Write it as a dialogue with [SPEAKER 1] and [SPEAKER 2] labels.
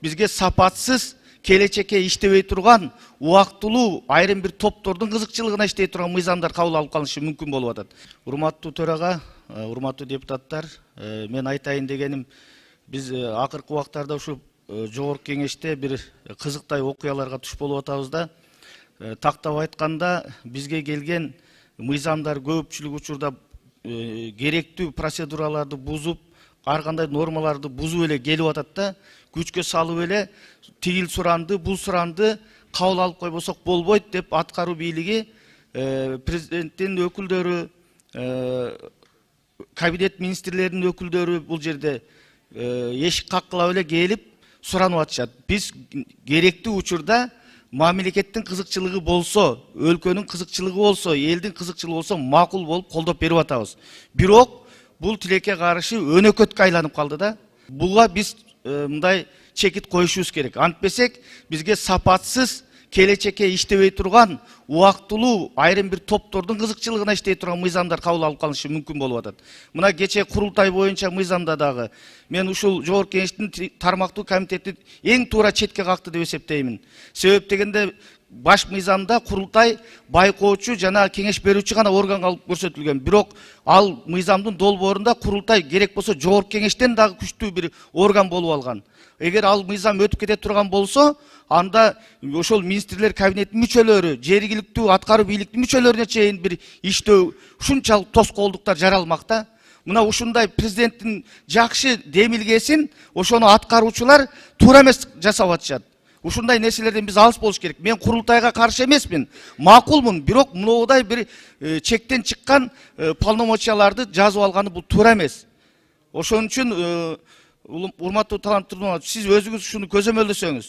[SPEAKER 1] бизге сапатсыз келечекке иштебей турган убактылуу айрым бир топтордун кызыкчылыгына иштей турган мыйзамдар кабыл алып калынышы мүмкүн болуп атат. Урматтуу төрага, урматтуу депутаттар, мен айтайын дегеним, биз акыркы убактарда ушу жогорку кеңеште бир кызыктай окуяларга туш болуп атабыз да. Тактап айтканда, бизге келген мыйзамдар көпчүлүк учурда керектүү процедураларды бузуп, ар кандай нормаларды бузуп эле келип атат да, күчкө салып эле тигил суранды, бул суранды кабыл алып койбосок болбойт деп аткаруу бийлиги, президенттин өкүлдөрү, кабинет министрлеринин өкүлдөрү бул жерде эшик каккылап эле келип суранып атышат. Биз керектүү учурда мамлекеттин кызыкчылыгы болсо, өлкөнүн кызыкчылыгы болсо, элдин кызыкчылыгы болсо макул болуп колдоп берип атабыз. Бирок бул тилекке каршы өнөкөткө айланып калды да. Буга биз мындай чекит коюшубуз керек. Антпесек бизге сапатсыз келечекке иштебей турган убактылуу айрым бир топтордун кызыкчылыгына иштей турган мыйзамдар кабыл алып калынышы мүмкүн болуп атат. Мына кече курултай боюнча мыйзамда дагы мен ушул жогорку кеңештин тармактуу комитети эң туура четке какты деп эсептеймин. Себеп дегенде баш мыйзамда курултай байкоочу жана кеңеш берүүчү гана орган кылып көрсөтүлгөн. Бирок ал мыйзамдын долбоорунда курултай керек болсо жогорку кеңештен дагы күчтүү бир орган болуп алган. Эгер ал мыйзам өтүп кете турган болсо, анда ошол министрлер кабинетинин мүчөлөрү, жергиликтүү аткаруу бийликтин мүчөлөрүнө чейин бир иштөө ушунчалык тоскоолдуктар жаралмакта. Мына ушундай президенттин жакшы демилгесин ошону аткаруучулар туура эмес жасап атышат. Ушундай нерселерден биз алыс болуш керек. Мен курултайга каршы эмесмин, макулмун, бирок мындай бир чектен чыккан полномочияларды жазып алганы бул туура эмес. Ошон үчүн урматтуу таланттуу, сиз өзүңүз ушуну көзөмөлдөсөңүз,